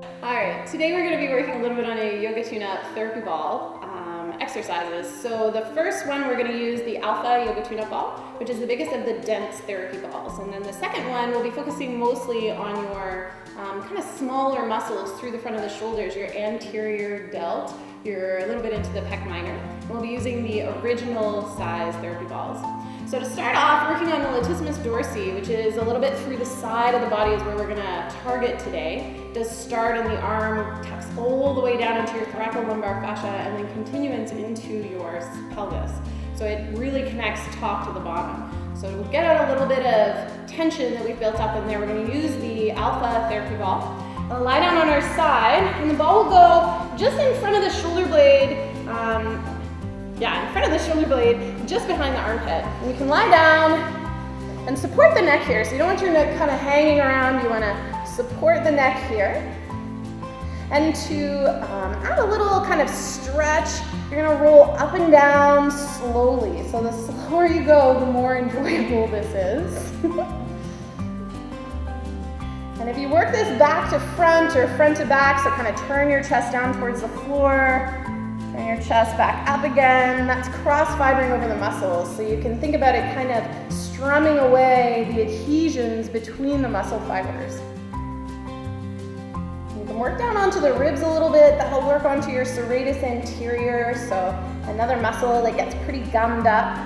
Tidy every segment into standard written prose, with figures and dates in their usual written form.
Alright, today we're going to be working a little bit on a yoga tune-up therapy ball exercises. So the first one, we're going to use the alpha yoga tune-up ball, which is the biggest of the dense therapy balls. And then the second one, we'll be focusing mostly on your kind of smaller muscles through the front of the shoulders, your anterior delt, you're a little bit into the pec minor. And we'll be using the original size therapy balls. So to start off, working on the latissimus dorsi, which is a little bit through the side of the body is where we're going to target today. It does start in the arm, tucks all the way down into your thoracolumbar fascia, and then continues into your pelvis. So it really connects top to the bottom. So to get out a little bit of tension that we've built up in there, we're going to use the alpha therapy ball. I'll lie down on our side, and the ball will go just in front of the shoulder blade. In front of the shoulder blade, just behind the armpit. And you can lie down and support the neck here. So you don't want your neck kind of hanging around. You want to support the neck here. And to add a little kind of stretch, you're going to roll up and down slowly. So the slower you go, the more enjoyable this is. And if you work this back to front or front to back, so kind of turn your chest down towards the floor, turn your chest back up again, that's cross-fibering over the muscles. So you can think about it kind of strumming away the adhesions between the muscle fibers. You can work down onto the ribs a little bit. That'll work onto your serratus anterior, so another muscle that gets pretty gummed up.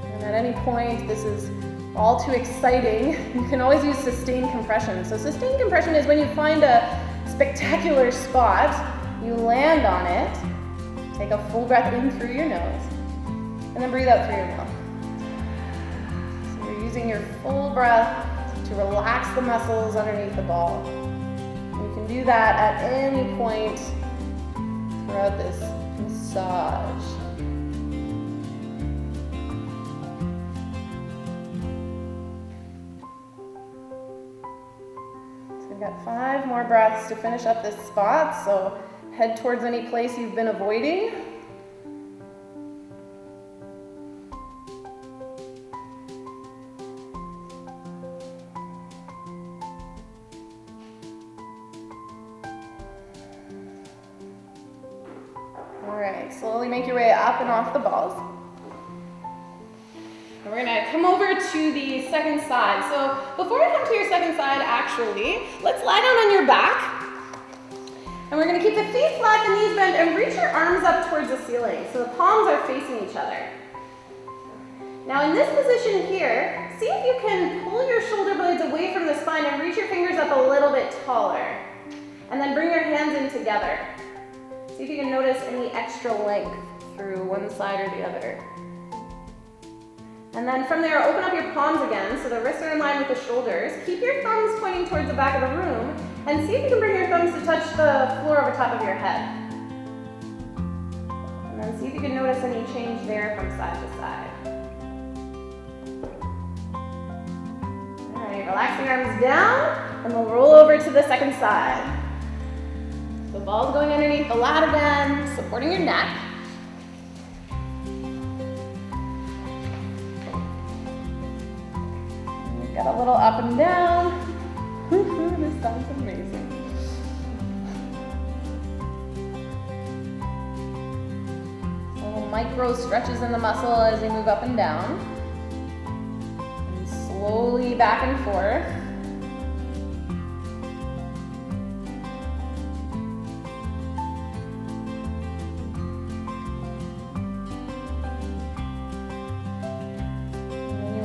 And at any point, this is all too exciting, you can always use sustained compression. So sustained compression is when you find a spectacular spot, you land on it, take a full breath in through your nose, and then breathe out through your mouth. So you're using your full breath to relax the muscles underneath the ball. And you can do that at any point throughout this massage. So we've got 5 more breaths to finish up this spot. So head towards any place you've been avoiding. All right, slowly make your way up and off the balls. And we're gonna come over to the second side. So before we come to your second side, actually, let's lie down on your back. And we're going to keep the feet flat, the knees bent, and reach your arms up towards the ceiling. So the palms are facing each other. Now in this position here, see if you can pull your shoulder blades away from the spine and reach your fingers up a little bit taller. And then bring your hands in together. See if you can notice any extra length through one side or the other. And then from there, open up your palms again, so the wrists are in line with the shoulders. Keep your thumbs pointing towards the back of the room, and see if you can bring your thumbs to touch the floor over top of your head. And then see if you can notice any change there from side to side. All right, relax the arms down, and we'll roll over to the second side. The ball's going underneath the lat again, supporting your neck. Got a little up and down. This sounds amazing. Little micro stretches in the muscle as they move up and down. And slowly back and forth.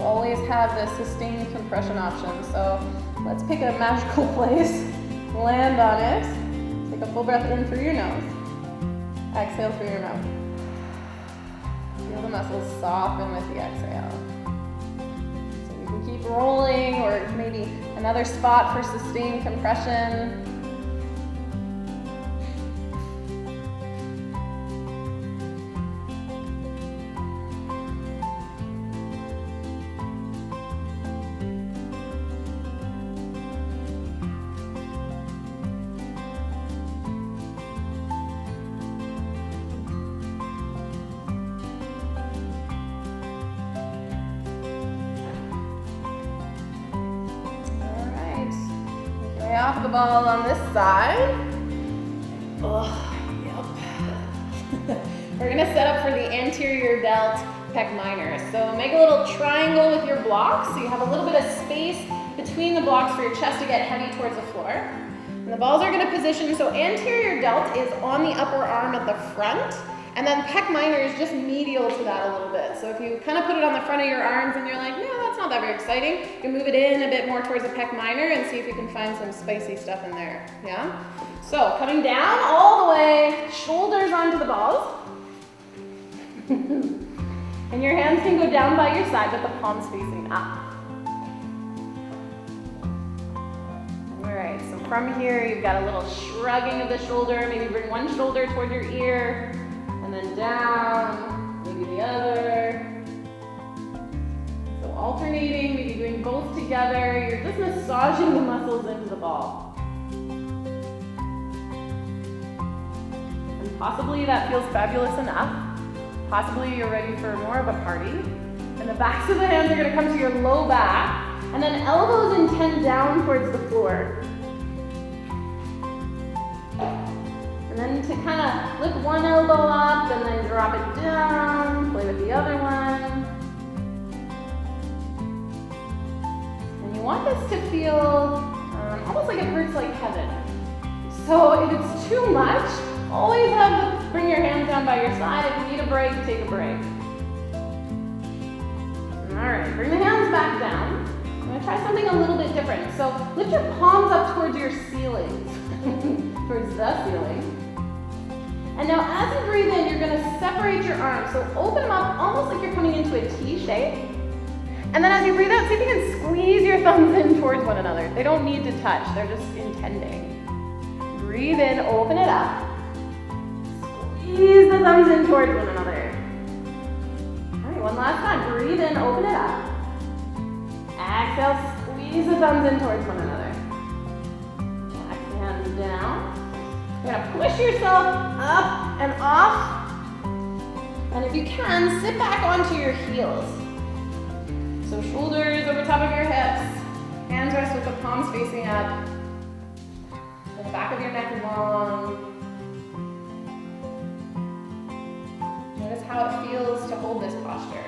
Always have the sustained compression option. So let's pick a magical place, land on it, take a full breath in through your nose, exhale through your mouth. Feel the muscles soften with the exhale. So you can keep rolling, or maybe another spot for sustained compression. Lay off the ball on this side. Oh, yep. We're gonna set up for the anterior delt pec minor. So make a little triangle with your blocks so you have a little bit of space between the blocks for your chest to get heavy towards the floor. And the balls are gonna position, so anterior delt is on the upper arm at the front, and then pec minor is just medial to that a little bit. So if you kind of put it on the front of your arms and you're like, no, that's not that very exciting, you can move it in a bit more towards the pec minor and see if you can find some spicy stuff in there, yeah? So coming down all the way, shoulders onto the balls. And your hands can go down by your side with the palms facing up. All right, so from here, you've got a little shrugging of the shoulder. Maybe bring one shoulder toward your ear, and then down, maybe the other. So alternating, maybe doing both together. You're just massaging the muscles into the ball. And possibly that feels fabulous enough. Possibly you're ready for more of a party. And the backs of the hands are gonna come to your low back, and then elbows intend down towards the floor. And then to kind of lift one elbow up and then drop it down, play with the other one. And you want this to feel almost like it hurts like heaven. So if it's too much, always bring your hands down by your side. If you need a break, take a break. All right, bring the hands back down. I'm gonna try something a little bit different. So lift your palms up towards your ceiling, towards the ceiling. And now as you breathe in, you're gonna separate your arms. So open them up almost like you're coming into a T shape. And then as you breathe out, see if you can squeeze your thumbs in towards one another. They don't need to touch, they're just intending. Breathe in, open it up. Squeeze the thumbs in towards one another. All right, one last time. Breathe in, open it up. Exhale, squeeze the thumbs in towards one another. Relax the hands down. You're gonna push yourself up and off. And if you can, sit back onto your heels. So shoulders over top of your hips. Hands rest with the palms facing up. The back of your neck long. Notice how it feels to hold this posture.